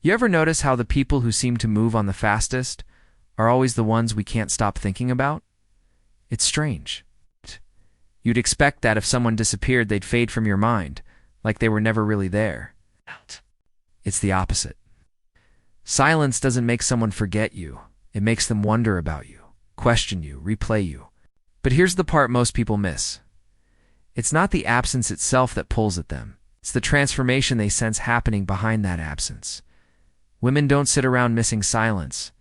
You ever notice how the people who seem to move on the fastest are always the ones we can't stop thinking about? It's strange. You'd expect that if someone disappeared, they'd fade from your mind, like they were never really there. It's the opposite. Silence doesn't make someone forget you. It makes them wonder about you, question you, replay you. But here's the part most people miss. It's not the absence itself that pulls at them. It's the transformation they sense happening behind that absence. Women don't sit around missing silence.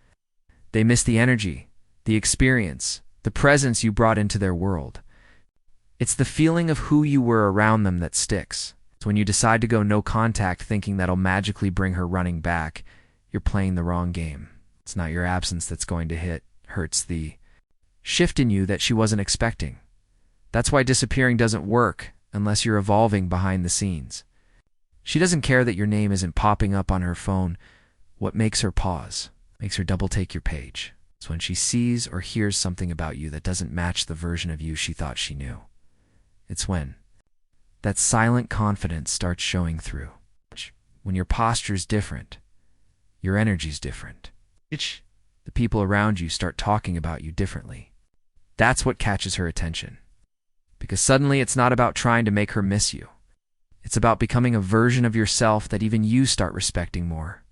They miss the energy, the experience, the presence you brought into their world. It's the feeling of who you were around them that sticks. It's when you decide to go no contact thinking that'll magically bring her running back, you're playing the wrong game. It's not your absence that's going to hurts the shift in you that she wasn't expecting. That's why disappearing doesn't work unless you're evolving behind the scenes. She doesn't care that your name isn't popping up on her phone. What makes her pause, makes her double take your page. It's when she sees or hears something about you that doesn't match the version of you she thought she knew. It's when that silent confidence starts showing through. When your posture's different, your energy's different. The people around you start talking about you differently. That's what catches her attention. Because suddenly it's not about trying to make her miss you. It's about becoming a version of yourself that even you start respecting more.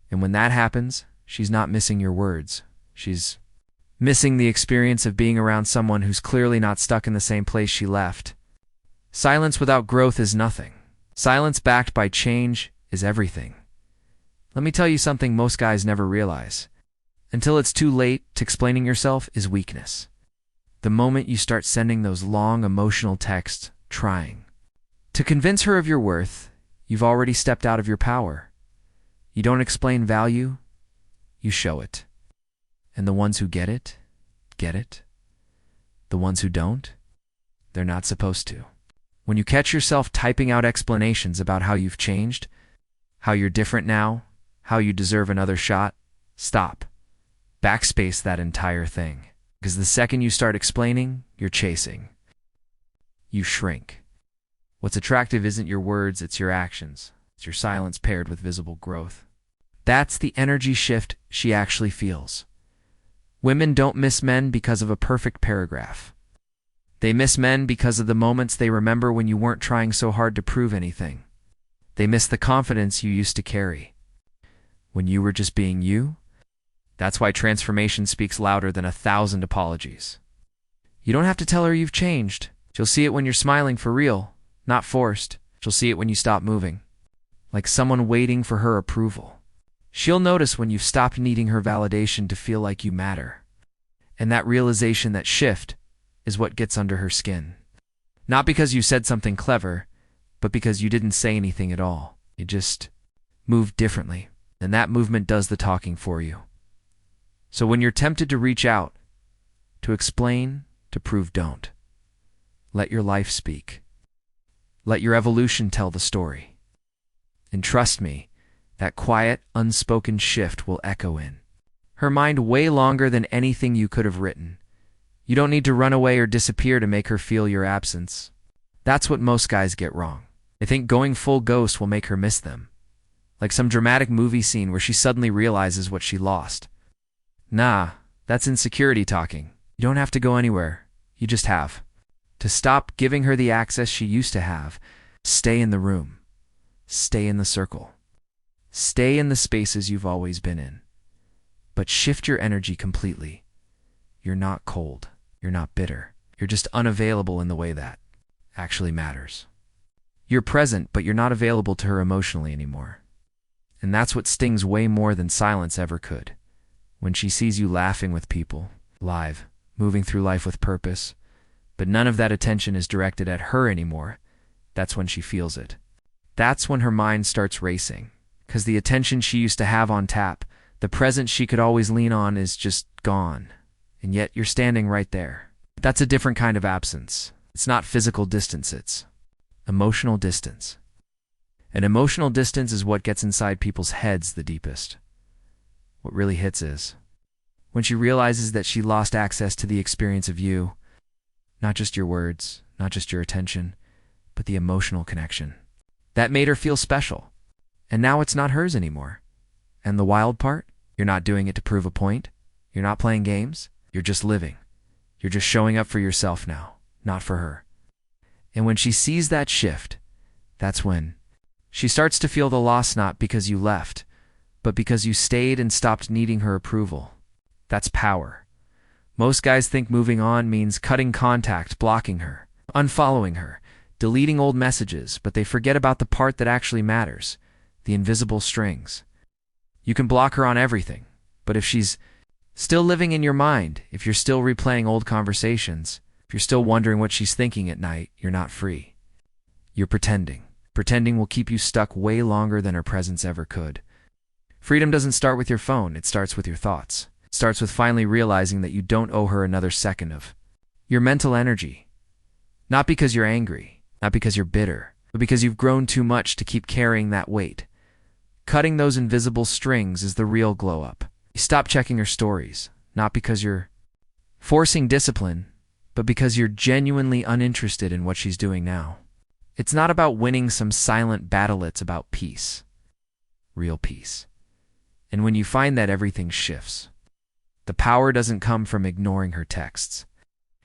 And when that happens, she's not missing your words. She's missing the experience of being around someone who's clearly not stuck in the same place she left. Silence without growth is nothing. Silence backed by change is everything. Let me tell you something most guys never realize. Until it's too late, explaining yourself is weakness. The moment you start sending those long emotional texts, trying to convince her of your worth, you've already stepped out of your power. You don't explain value, you show it. And the ones who get it, get it. The ones who don't, they're not supposed to. When you catch yourself typing out explanations about how you've changed, how you're different now, how you deserve another shot, stop. Backspace that entire thing. Because the second you start explaining, you're chasing. You shrink. What's attractive isn't your words, it's your actions. It's your silence paired with visible growth. That's the energy shift she actually feels. Women don't miss men because of a perfect paragraph. They miss men because of the moments they remember when you weren't trying so hard to prove anything. They miss the confidence you used to carry. When you were just being you. That's why transformation speaks louder than 1,000 apologies. You don't have to tell her you've changed. She'll see it when you're smiling for real, not forced. She'll see it when you stop moving, like someone waiting for her approval. She'll notice when you've stopped needing her validation to feel like you matter. And that realization, that shift, is what gets under her skin. Not because you said something clever, but because you didn't say anything at all. You just moved differently, and that movement does the talking for you. So when you're tempted to reach out, to explain, to prove, don't. Let your life speak. Let your evolution tell the story. And trust me, that quiet, unspoken shift will echo in her mind way longer than anything you could have written. You don't need to run away or disappear to make her feel your absence. That's what most guys get wrong. They think going full ghost will make her miss them. Like some dramatic movie scene where she suddenly realizes what she lost. Nah, that's insecurity talking. You don't have to go anywhere. You just have to stop giving her the access she used to have. Stay in the room. Stay in the circle. Stay in the spaces you've always been in. But shift your energy completely. You're not cold. You're not bitter. You're just unavailable in the way that actually matters. You're present, but you're not available to her emotionally anymore. And that's what stings way more than silence ever could. When she sees you laughing with people, live, moving through life with purpose, but none of that attention is directed at her anymore, that's when she feels it. That's when her mind starts racing, because the attention she used to have on tap, the presence she could always lean on, is just gone. And yet you're standing right there. That's a different kind of absence. It's not physical distance, it's emotional distance. And emotional distance is what gets inside people's heads the deepest. What really hits is when she realizes that she lost access to the experience of you, not just your words, not just your attention, but the emotional connection. That made her feel special. And now it's not hers anymore. And the wild part? You're not doing it to prove a point. You're not playing games. You're just living. You're just showing up for yourself now, not for her. And when she sees that shift, that's when she starts to feel the loss, not because you left, but because you stayed and stopped needing her approval. That's power. Most guys think moving on means cutting contact, blocking her, unfollowing her, deleting old messages, but they forget about the part that actually matters, the invisible strings. You can block her on everything, but if she's still living in your mind, if you're still replaying old conversations, if you're still wondering what she's thinking at night, you're not free. You're pretending. Pretending will keep you stuck way longer than her presence ever could. Freedom doesn't start with your phone, it starts with your thoughts. It starts with finally realizing that you don't owe her another second of your mental energy. Not because you're angry, not because you're bitter, but because you've grown too much to keep carrying that weight. Cutting those invisible strings is the real glow up. You stop checking her stories, not because you're forcing discipline, but because you're genuinely uninterested in what she's doing now. It's not about winning some silent battle, it's about peace. Real peace. And when you find that, everything shifts. The power doesn't come from ignoring her texts.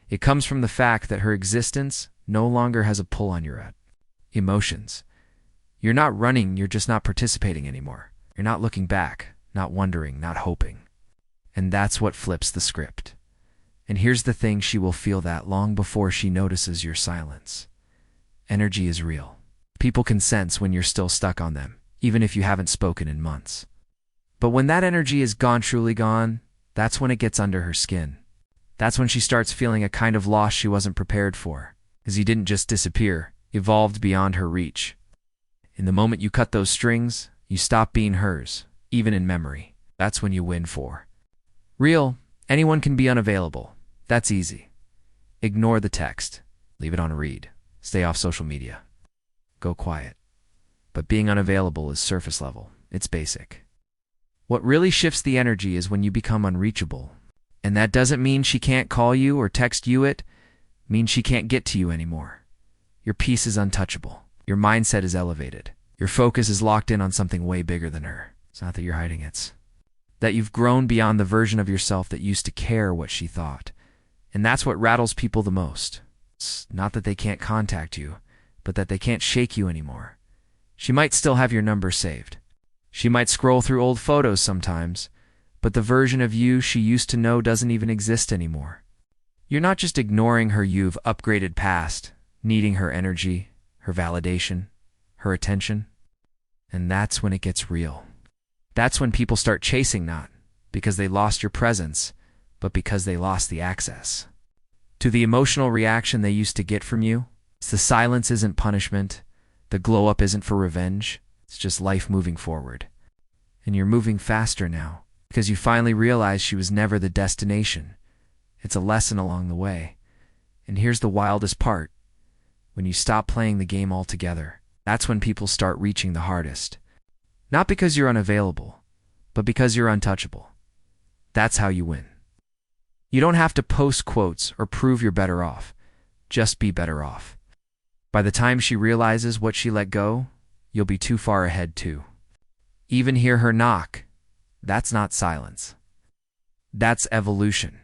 It comes from the fact that her existence no longer has a pull on your emotions. You're not running, you're just not participating anymore. You're not looking back, not wondering, not hoping. And that's what flips the script. And here's the thing, she will feel that long before she notices your silence. Energy is real. People can sense when you're still stuck on them, even if you haven't spoken in months. But when that energy is gone, truly gone, that's when it gets under her skin. That's when she starts feeling a kind of loss she wasn't prepared for, because you didn't just disappear, evolved beyond her reach. In the moment you cut those strings, you stop being hers, even in memory. That's when you win for real. Anyone can be unavailable. That's easy. Ignore the text. Leave it on read. Stay off social media. Go quiet. But being unavailable is surface level. It's basic. What really shifts the energy is when you become unreachable. And that doesn't mean she can't call you or text you, it means she can't get to you anymore. Your peace is untouchable. Your mindset is elevated. Your focus is locked in on something way bigger than her. It's not that you're hiding, it's that you've grown beyond the version of yourself that used to care what she thought. And that's what rattles people the most. It's not that they can't contact you, but that they can't shake you anymore. She might still have your number saved. She might scroll through old photos sometimes, but the version of you she used to know doesn't even exist anymore. You're not just ignoring her, you've upgraded past, needing her energy, her validation, her attention. And that's when it gets real. That's when people start chasing, not because they lost your presence, but because they lost the access to the emotional reaction they used to get from you. The silence isn't punishment. The glow up isn't for revenge. It's just life moving forward. And you're moving faster now because you finally realize she was never the destination. It's a lesson along the way. And here's the wildest part. When you stop playing the game altogether, that's when people start reaching the hardest. Not because you're unavailable, but because you're untouchable. That's how you win. You don't have to post quotes or prove you're better off. Just be better off. By the time she realizes what she let go, you'll be too far ahead too. Even hear her knock. That's not silence. That's evolution.